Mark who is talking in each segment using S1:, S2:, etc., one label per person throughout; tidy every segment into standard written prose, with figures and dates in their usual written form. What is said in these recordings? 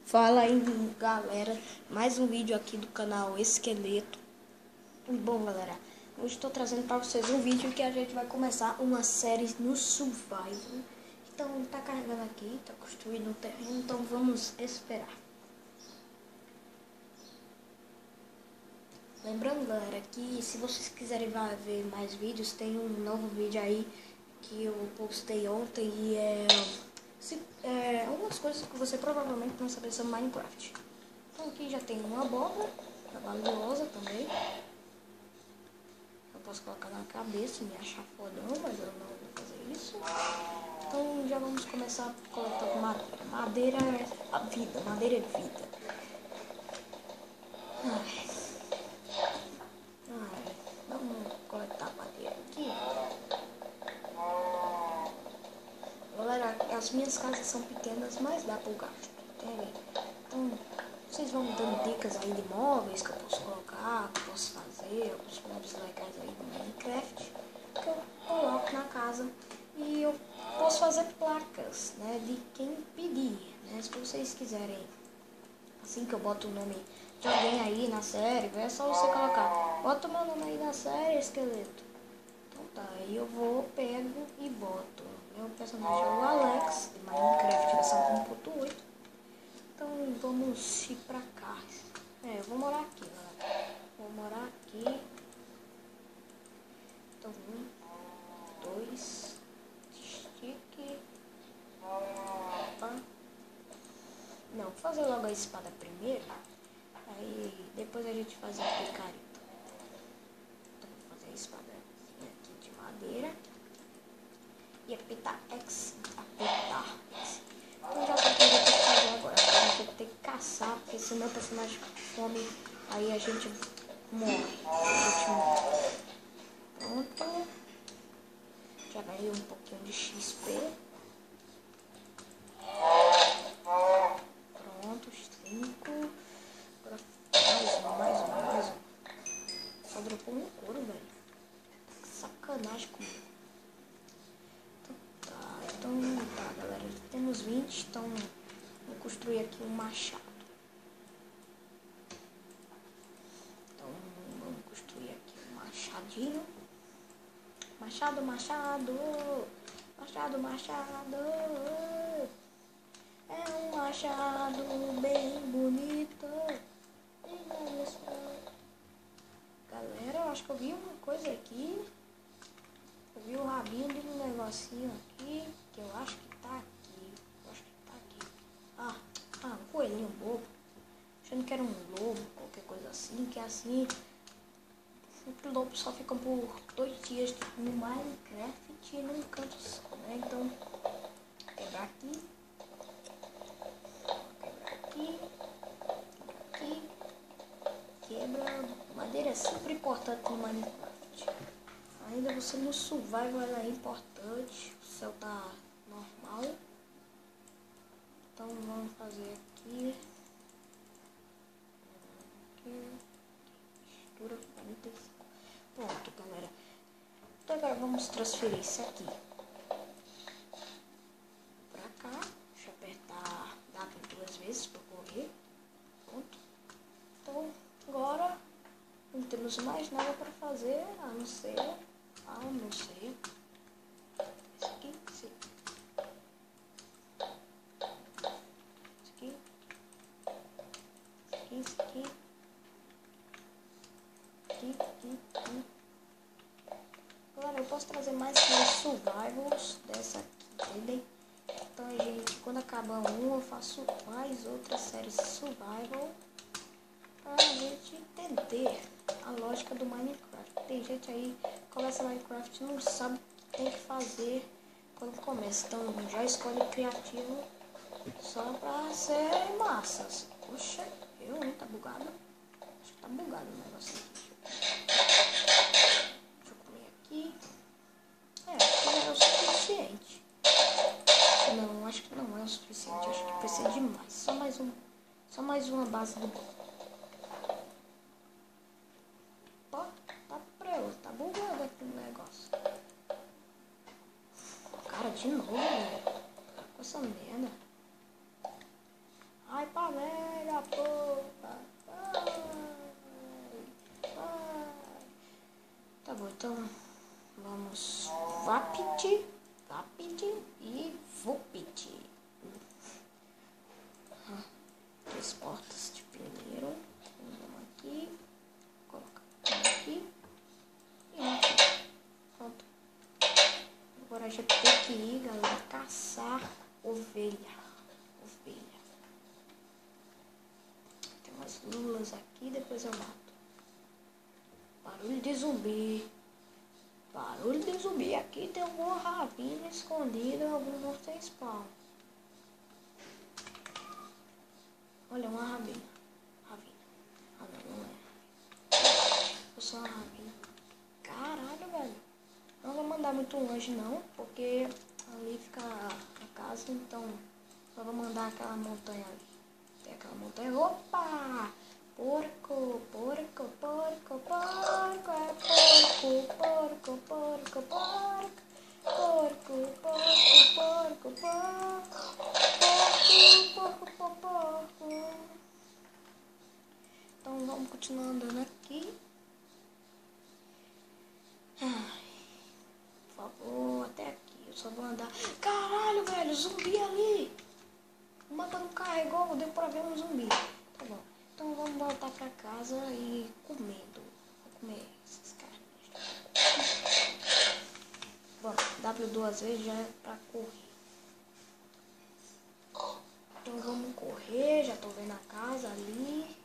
S1: Fala aí, galera, mais um vídeo aqui do canal Esqueleto. Bom, galera, hoje estou trazendo para vocês um vídeo que a gente vai começar uma série no Survival. Então, tá carregando aqui, tá construindo o terreno, então vamos esperar. Lembrando, galera, que se vocês quiserem ver mais vídeos, tem um novo vídeo aí que eu postei ontem e algumas coisas que você provavelmente não sabe sobre Minecraft. Então aqui já tem uma abóbora, valiosa também. Eu posso colocar na cabeça e me achar fodão, mas eu não vou fazer isso. Então já vamos começar a coletar madeira. Madeira é a vida, madeira é vida. Vamos coletar madeira aqui. Galera, as minhas casas são pequenas, mas dá pro gasto, entende? Então, vocês vão me dando dicas aí de móveis que eu posso colocar, que eu posso fazer, alguns móveis legais aí no Minecraft, que eu coloco na casa. E eu posso fazer placas, né, de quem pedir, né? Se vocês quiserem, assim que eu boto o nome de alguém aí na série, é só você colocar, bota o meu nome aí na série, Esqueleto. Então tá, aí eu pego e boto. Meu personagem é o Alex, de Minecraft versão 1.8. Então vamos ir pra cá. Eu vou morar aqui, galera. Vou morar aqui. Então 1, 2, stick. Opa. Não, vou fazer logo a espada primeiro. Aí depois a gente faz a picareta. Então vou fazer a espada aqui de madeira. E apertar X. Apertar X. Então já sei o que eu vou ter que fazer agora. A gente vai ter que caçar, porque se o meu personagem ficar com fome, aí a gente morre. Pronto. Já ganhei um pouquinho de XP. Pronto, 5. Agora mais um. Só dropou um couro, velho. Que sacanagem comigo. Então tá, galera. Temos 20, então vou construir aqui um machado. Então vamos construir aqui um machadinho. Machado. É um machado bem bonito. Galera, eu acho que eu vi uma coisa aqui. Eu vi o rabinho de um negocinho aqui, que eu acho que tá aqui. Um coelhinho bobo. Achando que era um lobo, qualquer coisa assim, que é assim. O lobo só fica por 2 dias no Minecraft e num canto só, né? Então, quebrar aqui. Quebra. Madeira é sempre importante no Minecraft. Ainda você no survival ela é importante. O céu tá normal. Então vamos fazer aqui. Mistura 45. Pronto, galera. Então agora vamos transferir isso aqui pra cá. Deixa eu apertar W 2 vezes para correr. Pronto. Então agora não temos mais nada para fazer a não ser. Esse aqui, esse aqui. Aqui. Galera, eu posso trazer mais survivals dessa aqui, entendem? Então, gente, quando acabar eu faço mais outras séries survival pra gente entender a lógica do Minecraft. Tem gente aí que começa Minecraft e não sabe o que tem que fazer quando começa. Então, já escolhe criativo só pra ser massas. Poxa, tá bugado? Acho que tá bugado o negócio aqui. Deixa eu comer aqui. Acho que já é o suficiente. Não, acho que não é o suficiente. Acho que precisa de mais. Só mais uma base do bloco. Tá preso. Tá bugado aqui o negócio. Cara, de novo, velho. Tá com essa merda. Ai, pra velha, porra. Vai. Tá bom, então vamos Vapid e Vupid. Três portas de primeiro. Vamos aqui. Colocar aqui. E aqui. Pronto. Agora a gente tem que ir, galera, caçar ovelha. Tem umas lulas aqui, depois eu mato. Barulho de zumbi. Aqui tem alguma ravina escondida em algum monstro spawn. Olha, uma ravina. Ah, não é. Eu sou uma ravina. Caralho, velho. Não vou mandar muito longe, não. Porque ali fica a casa, então só vou mandar aquela montanha ali. Tem aquela montanha. Opa! Porco. Então vamos continuar andando aqui. Por favor, até aqui. Eu só vou andar. Caralho, velho, zumbi ali. O mapa não carregou, deu pra ver um zumbi. Tá bom. Então vamos voltar pra casa e comendo. Vou comer essas carnes. Bom, W duas vezes já é pra correr. Então vamos correr, já tô vendo a casa ali.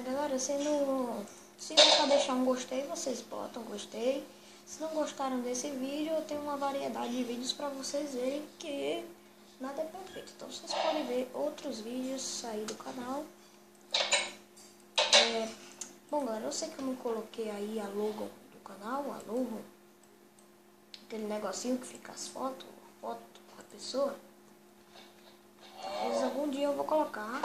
S1: Galera, se dá pra deixar um gostei, vocês botam gostei. Se não gostaram desse vídeo, eu tenho uma variedade de vídeos pra vocês verem que nada é perfeito. Então vocês podem ver outros vídeos aí do canal. Bom, galera, eu sei que eu não coloquei aí a logo do canal, aquele negocinho que fica as foto da pessoa. Talvez algum dia eu vou colocar,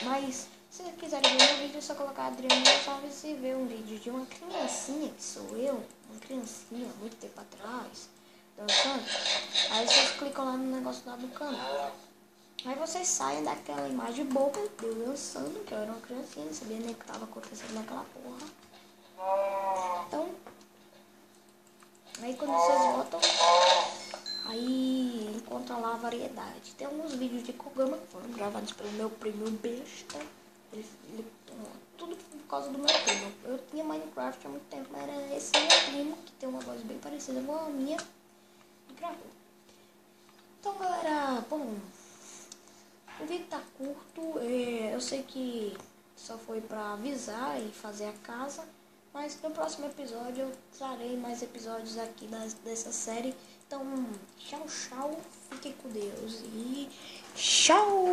S1: mas se vocês quiserem ver meu vídeo, é só colocar Adriano Gonçalves e ver um vídeo de uma criancinha, que sou eu, uma criancinha, muito tempo atrás, dançando. Aí vocês clicam lá no negócio lá do canal. Aí vocês saem daquela imagem boba de eu dançando, que eu era uma criancinha, não sabia nem o que estava acontecendo naquela porra. Então, aí quando vocês voltam, aí encontram lá a variedade. Tem alguns vídeos de Kogama que foram gravados pelo meu primo besta. Tudo por causa do meu primo. Eu tinha Minecraft há muito tempo, mas era esse meu primo, que tem uma voz bem parecida com a minha, e gravou. Então, galera, bom, o vídeo tá curto. Eu sei que só foi pra avisar e fazer a casa, mas no próximo episódio eu trarei mais episódios aqui dessa série. Então, tchau, fiquem com Deus e tchau!